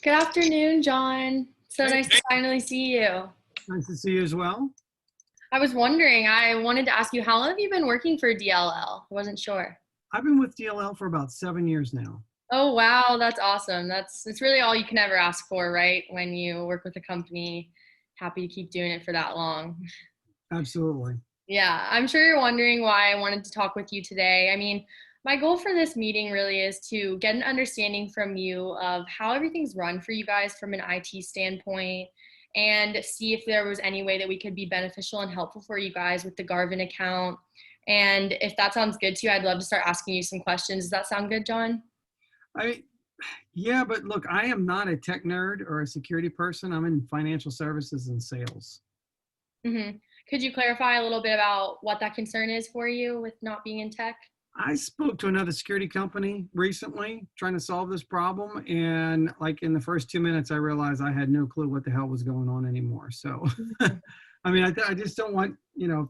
Good afternoon, John. So Hey, nice to finally see you. nice to see you as well. I was wondering, I wanted to ask you, how long have you been working for DLL? I wasn't sure. I've been with DLL for about 7 years now. Oh, wow, that's awesome. It's really all you can ever ask for, right? When you work with a company, happy to keep doing it for that long. Absolutely. Yeah, I'm sure you're wondering why I wanted to talk with you today. I mean, my goal for this meeting really is to get an understanding from you of how everything's run for you guys from an IT standpoint and see if there was any way that we could be beneficial and helpful for you guys with the Garvin account. And if that sounds good to you, I'd love to start asking you some questions. Does that sound good, John? I Yeah, but look, I am not a tech nerd or a security person. I'm in financial services and sales. hmm Could you clarify a little bit about what that concern is for you with not being in tech? I spoke to another security company recently trying to solve this problem, and like in the first 2 minutes, I realized I had no clue what the hell was going on anymore. So, Mhm. I mean, I just don't want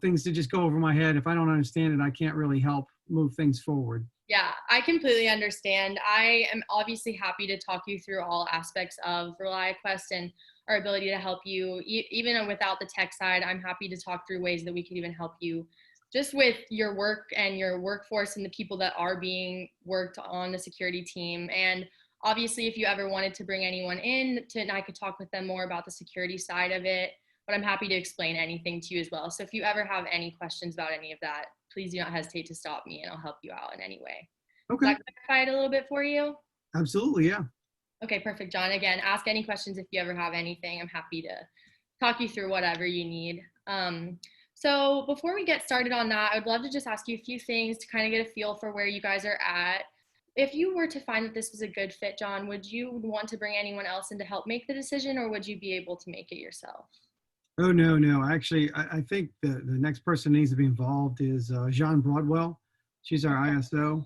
things to just go over my head. If I don't understand it, I can't really help move things forward. Yeah, I completely understand. I am obviously happy to talk you through all aspects of ReliaQuest and our ability to help you. Even without the tech side, I'm happy to talk through ways that we could even help you just with your work and your workforce and the people that are being worked on the security team. And obviously, if you ever wanted to bring anyone in to, and I could talk with them more about the security side of it, but I'm happy to explain anything to you as well. So if you ever have any questions about any of that, please do not hesitate to stop me and I'll help you out in any way. Does Okay, that clarify it a little bit for you? absolutely, yeah. Okay, perfect, John. Again, ask any questions if you ever have anything. I'm happy to talk you through whatever you need. So before we get started on that, I'd love to just ask you a few things to kind of get a feel for where you guys are at. If you were to find that this was a good fit, John, would you want to bring anyone else in to help make the decision, or would you be able to make it yourself? Oh, no, no. Actually, I think the next person needs to be involved is Jean Broadwell. She's our ISO,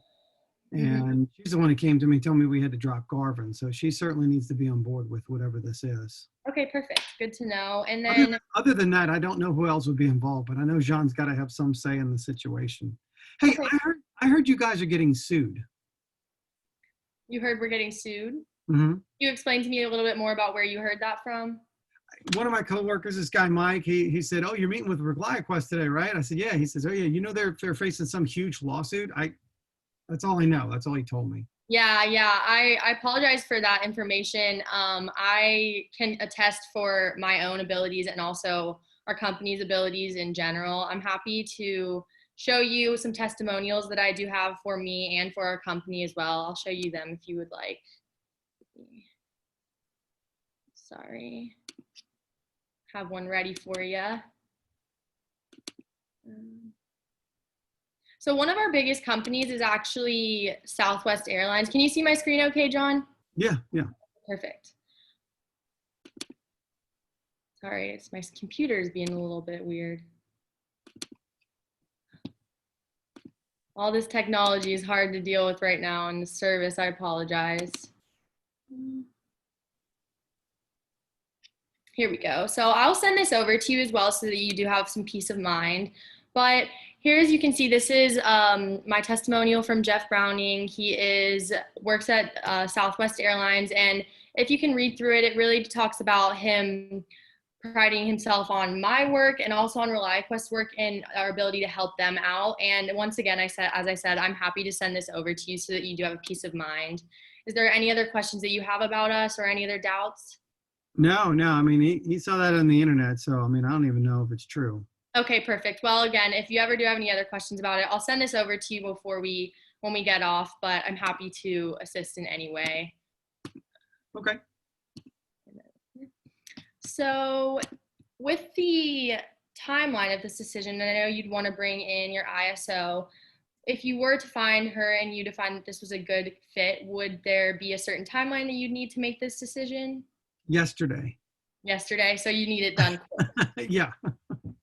Mhm. and she's the one who came to me, told me we had to drop Garvin. So she certainly needs to be on board with whatever this is. Okay, perfect. Good to know. And Other then than, other than that, I don't know who else would be involved, but I know Jean's got to have some say in the situation. Hey, okay, I heard you guys are getting sued. you heard we're getting sued. Hmm. You explain to me a little bit more about where you heard that from? One of my coworkers, this guy Mike, he said, "Oh, you're meeting with ReliaQuest today, right?" I said, "Yeah." He says, "Oh yeah, they're facing some huge lawsuit." That's all I know. That's all he told me. Yeah. I apologize for that information. I can attest for my own abilities and also our company's abilities in general. I'm happy to show you some testimonials that I do have for me and for our company as well. I'll show you them if you would like. Sorry, have one ready for you. So one of our biggest companies is actually Southwest Airlines. Can you see my screen okay, John? Yeah, yeah. Perfect. Sorry, it's my computer is being a little bit weird. All this technology is hard to deal with right now in the service. I apologize. Here we go. So I'll send this over to you as well so that you do have some peace of mind. But here, as you can see, this is my testimonial from Jeff Browning. He works at Southwest Airlines, and if you can read through it, it really talks about him priding himself on my work and also on ReliaQuest work and our ability to help them out. And once again, as I said, I'm happy to send this over to you so that you do have a peace of mind. Is there any other questions that you have about us or any other doubts? No, no. I mean, he saw that on the internet, so I mean, I don't even know if it's true. Okay, perfect. Well, again, if you ever do have any other questions about it, I'll send this over to you when we get off, but I'm happy to assist in any way. Okay. So with the timeline of this decision, and I know you'd want to bring in your ISO, if you were to find her and you define that this was a good fit, would there be a certain timeline that you'd need to make this decision? Yesterday. Yesterday, so you need it done quick. Yeah.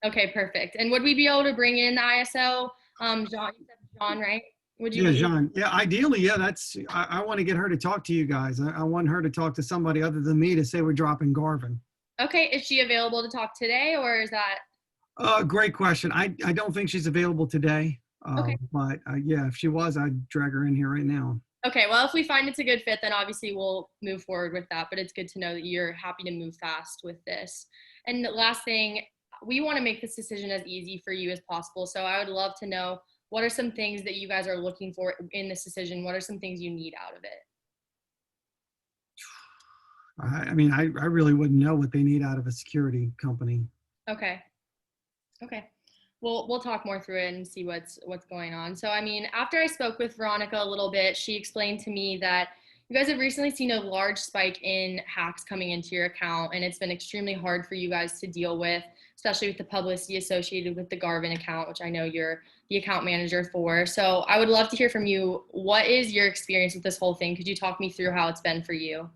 Okay, perfect. And would we be able to bring in the ISO? John, you said John, right? Would you Yeah, be able? Jean. Yeah, ideally, yeah, I want to get her to talk to you guys. I want her to talk to somebody other than me to say we're dropping Garvin. Okay, is she available to talk today or is that? Great question. I don't think she's available today. Okay, But yeah, if she was, I'd drag her in here right now. Okay, well, if we find it's a good fit, then obviously we'll move forward with that. But it's good to know that you're happy to move fast with this. And the last thing, we want to make this decision as easy for you as possible. So I would love to know what are some things that you guys are looking for in this decision? What are some things you need out of it? I mean, I really wouldn't know what they need out of a security company. Okay. Okay. We'll talk more through it and see what's going on. So I mean, after I spoke with Veronica a little bit, she explained to me that you guys have recently seen a large spike in hacks coming into your account, and it's been extremely hard for you guys to deal with, especially with the publicity associated with the Garvin account, which I know you're the account manager for. So I would love to hear from you. What is your experience with this whole thing? Could you talk me through how it's been for you?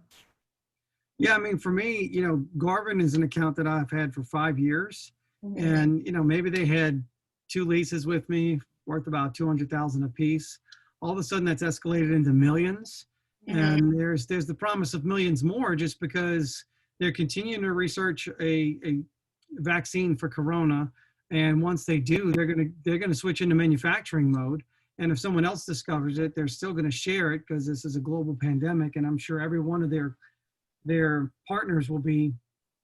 Yeah, I mean, for me, Garvin is an account that I've had for 5 years, Mhm. and maybe they had two leases with me worth about 200,000 a piece. All of a sudden, that's escalated into millions, Mhm. and there's the promise of millions more just because they're continuing to research a vaccine for corona, and once they do, they're gonna switch into manufacturing mode. And if someone else discovers it, they're still going to share it because this is a global pandemic, and I'm sure every one of their partners will be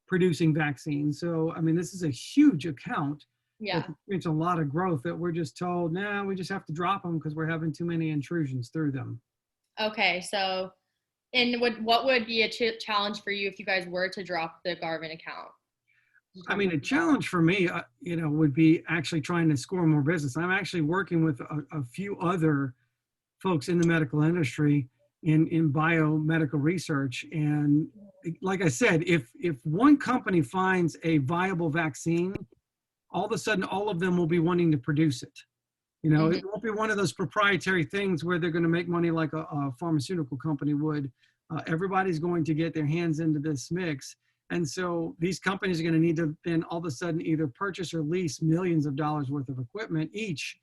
producing vaccines. So, I mean, this is a huge account that's Yeah. experienced a lot of growth that we're just told, nah, we just have to drop them because we're having too many intrusions through them. Okay. So, and what would be a challenge for you if you guys were to drop the Garvin account? Could you I talk mean, more a about that? challenge for me, would be actually trying to score more business. I'm actually working with a few other folks in the medical industry in biomedical research. And like I said, if one company finds a viable vaccine, all of a sudden all of them will be wanting to produce it. Mhm. It won't be one of those proprietary things where they're going to make money like a pharmaceutical company would. Everybody's going to get their hands into this mix. And so these companies are going to need to then all of a sudden either purchase or lease millions of dollars worth of equipment each.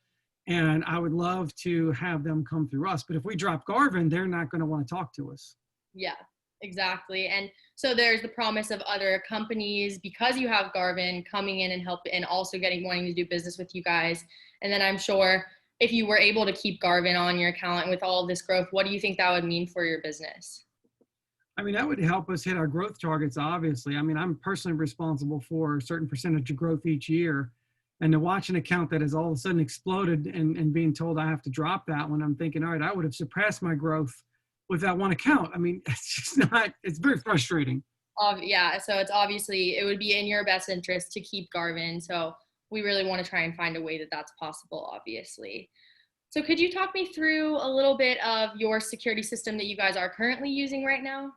And I would love to have them come through us. But if we drop Garvin, they're not going to want to talk to us. Yeah, exactly. And so there's the promise of other companies because you have Garvin coming in and help and also wanting to do business with you guys. And then I'm sure if you were able to keep Garvin on your account and with all of this growth, what do you think that would mean for your business? I mean, that would help us hit our growth targets, obviously. I mean, I'm personally responsible for a certain percentage of growth each year. And to watch an account that has all of a sudden exploded and being told I have to drop that when I'm thinking, all right, I would have surpassed my growth with that one account. I mean, it's just not, it's very frustrating. Yeah, so it's obviously it would be in your best interest to keep Garvin. So we really want to try and find a way that that's possible, obviously. So could you talk me through a little bit of your security system that you guys are currently using right now?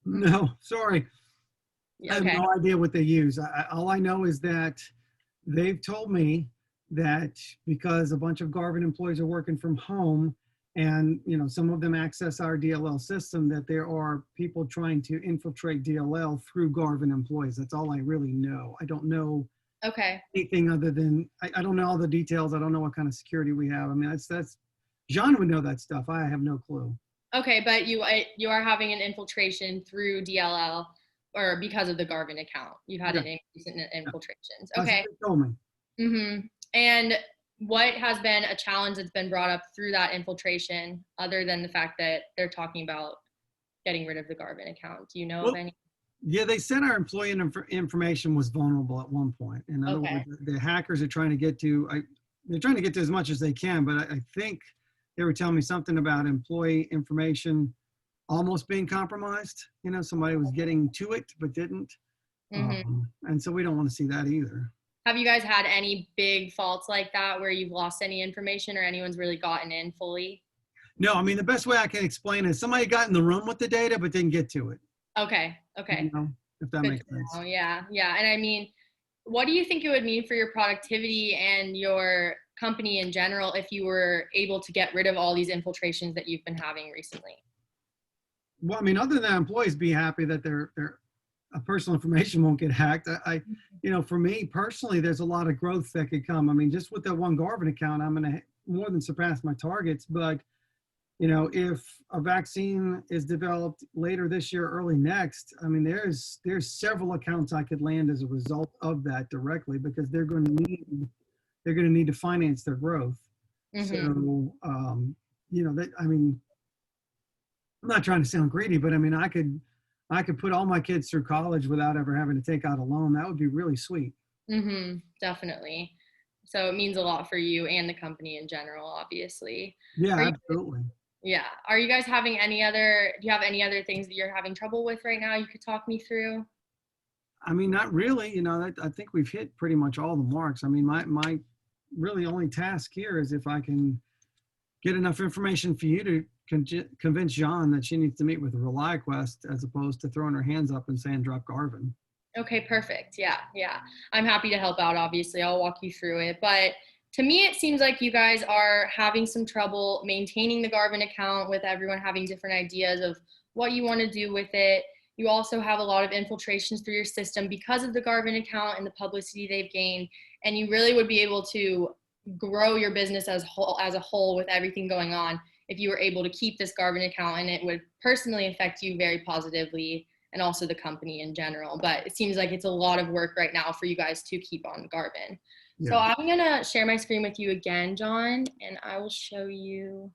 No, sorry. I Yeah, have okay. no idea what they use. All I know is that they've told me that because a bunch of Garvin employees are working from home and some of them access our DLL system, that there are people trying to infiltrate DLL through Garvin employees. That's all I really know. I don't know Okay. anything other than I don't know all the details. I don't know what kind of security we have. I mean, that's John would know that stuff. I have no clue. Okay, but you are having an infiltration through DLL or because of the Garvin account. You've had Yeah, an increase in yeah. infiltrations. That's what Okay. they told me. And what has been a challenge that's been brought up through that infiltration, other than the fact that they're talking about getting rid of the Garvin account? Do you know of Well, any? yeah, they said our employee information was vulnerable at one point. In other Okay. words, the hackers are trying to get to, they're trying to get to as much as they can, but I think they were telling me something about employee information almost being compromised. Somebody was getting to it, but didn't. hmm And so we don't want to see that either. Have you guys had any big faults like that where you've lost any information or anyone's really gotten in fully? No, I mean, the best way I can explain it is somebody got in the room with the data, but didn't get to it, Okay. Okay. you know, if that Good makes to sense. know. Yeah. Yeah. And I mean, what do you think it would mean for your productivity and your company in general if you were able to get rid of all these infiltrations that you've been having recently? Well, I mean, other than employees be happy that their personal information won't get hacked. For me personally, there's a lot of growth that could come. I mean, just with that one Garvin account, I'm going to more than surpass my targets. But if a vaccine is developed later this year, early next, I mean, there's several accounts I could land as a result of that directly because they're going to need to finance their growth. hmm So that, I mean, I'm not trying to sound greedy, but I mean, I could put all my kids through college without ever having to take out a loan. That would be really sweet. Definitely. So it means a lot for you and the company in general, obviously. Yeah, Are you, absolutely. yeah. Are you guys having any other, do you have any other things that you're having trouble with right now you could talk me through? I mean, not really. I think we've hit pretty much all the marks. I mean, my really only task here is if I can get enough information for you to convince John that she needs to meet with ReliaQuest as opposed to throwing her hands up and saying drop Garvin. Okay, perfect. Yeah, yeah. I'm happy to help out, obviously. I'll walk you through it. But to me, it seems like you guys are having some trouble maintaining the Garvin account with everyone having different ideas of what you want to do with it. You also have a lot of infiltrations through your system because of the Garvin account and the publicity they've gained. And you really would be able to grow your business as a whole with everything going on if you were able to keep this Garvin account, and it would personally affect you very positively and also the company in general. But it seems like it's a lot of work right now for you guys to keep on Garvin. So Yeah. I'm gonna share my screen with you again, John, and I will show you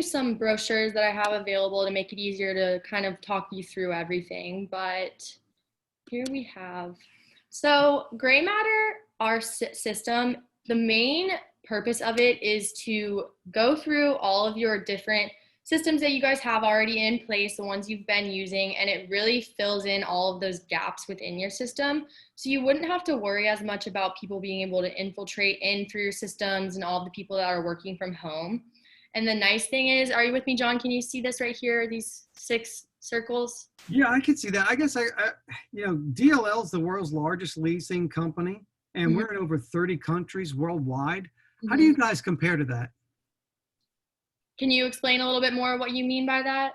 some brochures that I have available to make it easier to kind of talk you through everything. But here we have, so gray matter, our system, the main purpose of it is to go through all of your different systems that you guys have already in place, the ones you've been using, and it really fills in all of those gaps within your system. So you wouldn't have to worry as much about people being able to infiltrate in through your systems and all the people that are working from home. And the nice thing is, are you with me, John? Can you see this right here, these 6 circles? Yeah, I can see that. I guess DLL is the world's largest leasing company, and Mhm, we're in over 30 countries worldwide. How do mhm. you guys compare to that? Can you explain a little bit more what you mean by that?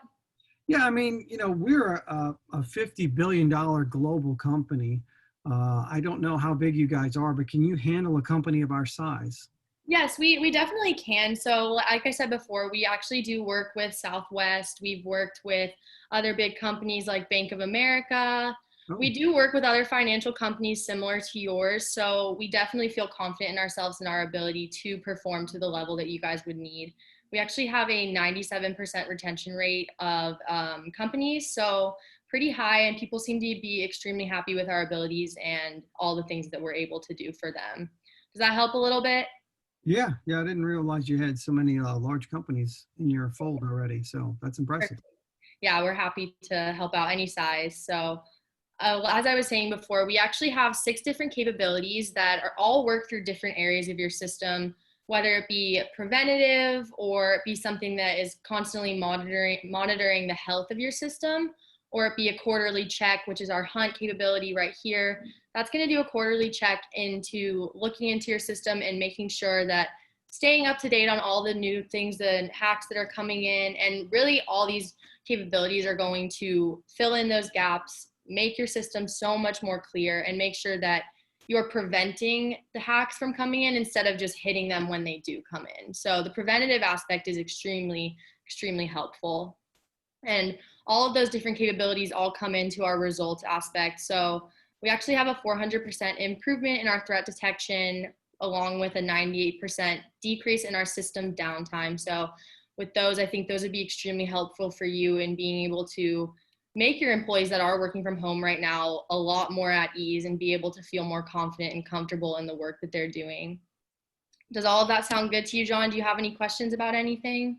Yeah, I mean, we're a $50 billion global company. I don't know how big you guys are, but can you handle a company of our size? Yes, we definitely can. So, like I said before, we actually do work with Southwest. We've worked with other big companies like Bank of America. Oh, We do work with other financial companies similar to yours. So, we definitely feel confident in ourselves and our ability to perform to the level that you guys would need. We actually have a 97% retention rate of companies. So, pretty high, and people seem to be extremely happy with our abilities and all the things that we're able to do for them. Does that help a little bit? yeah, yeah. I didn't realize you had so many large companies in your fold already. So that's impressive. Yeah, we're happy to help out any size. So, as I was saying before, we actually have 6 different capabilities that are all work through different areas of your system, whether it be preventative or it be something that is constantly monitoring the health of your system, or it be a quarterly check, which is our hunt capability right here. That's going to do a quarterly check into looking into your system and making sure that staying up to date on all the new things and hacks that are coming in, and really all these capabilities are going to fill in those gaps, make your system so much more clear, and make sure that you're preventing the hacks from coming in instead of just hitting them when they do come in. So the preventative aspect is extremely, extremely helpful. And all of those different capabilities all come into our results aspect. So we actually have a 400% improvement in our threat detection, along with a 98% decrease in our system downtime. So with those, I think those would be extremely helpful for you in being able to make your employees that are working from home right now a lot more at ease and be able to feel more confident and comfortable in the work that they're doing. Does all of that sound good to you, John? Do you have any questions about anything?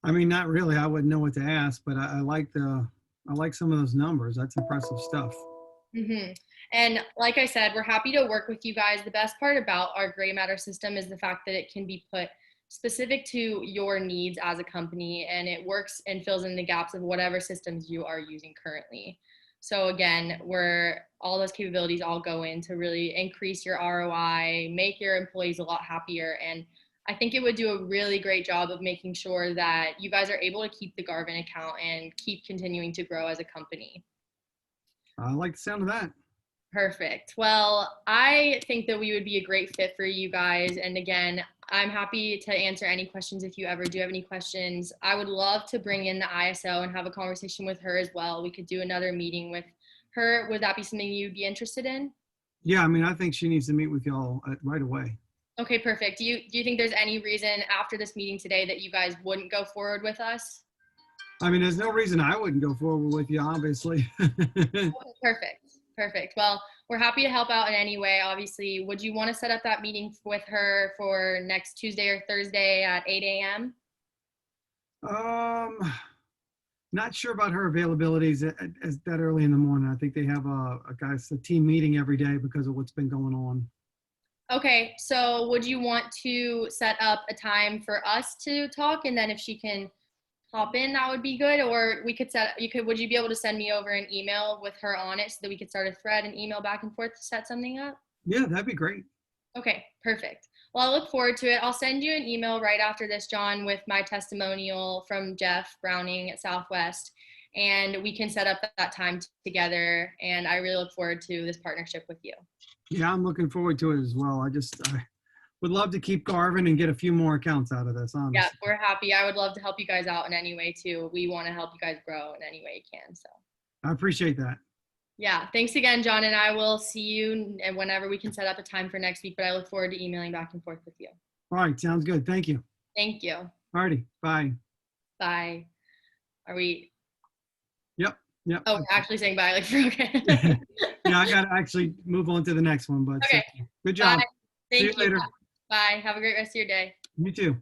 I mean, not really. I wouldn't know what to ask, but I like some of those numbers. That's impressive stuff. Mm-hmm. And like I said, we're happy to work with you guys. The best part about our gray matter system is the fact that it can be put specific to your needs as a company, and it works and fills in the gaps of whatever systems you are using currently. So again, where all those capabilities all go in to really increase your ROI, make your employees a lot happier. And I think it would do a really great job of making sure that you guys are able to keep the Garvin account and keep continuing to grow as a company. I like the sound of that. Perfect. Well, I think that we would be a great fit for you guys. And again, I'm happy to answer any questions if you ever do have any questions. I would love to bring in the ISO and have a conversation with her as well. We could do another meeting with her. Would that be something you'd be interested in? Yeah, I mean, I think she needs to meet with y'all right away. Okay, perfect. Do you think there's any reason after this meeting today that you guys wouldn't go forward with us? I mean, there's no reason I wouldn't go forward with you, obviously. Okay, perfect. Perfect. Well, we're happy to help out in any way. Obviously, would you want to set up that meeting with her for next Tuesday or Thursday at 8 a.m.? um, Not sure about her availabilities as that early in the morning. I think they have a team meeting every day because of what's been going on. Okay, so would you want to set up a time for us to talk, and then if she can hop in, that would be good. Or we could would you be able to send me over an email with her on it so that we could start a thread and email back and forth to set something up? Yeah, that'd be great. Okay, perfect. Well, I look forward to it. I'll send you an email right after this, John, with my testimonial from Jeff Browning at Southwest, and we can set up that time together. And I really look forward to this partnership with you. Yeah, I'm looking forward to it as well. I would love to keep carving and get a few more accounts out of this, Yeah, honestly. we're happy. I would love to help you guys out in any way too. We want to help you guys grow in any way you can. So I appreciate that. yeah, thanks again, John, and I will see you and whenever we can set up a time for next week. But I look forward to emailing back and forth with you. All right, sounds good. Thank you. Thank you. All righty, bye. Bye. Are we? Yep, yep. Oh, actually saying bye. Like, okay. Yeah, I got to actually move on to the next one, but Okay. good Bye. job. See you Thank you. later. Bye. Have a great rest of your day. You too.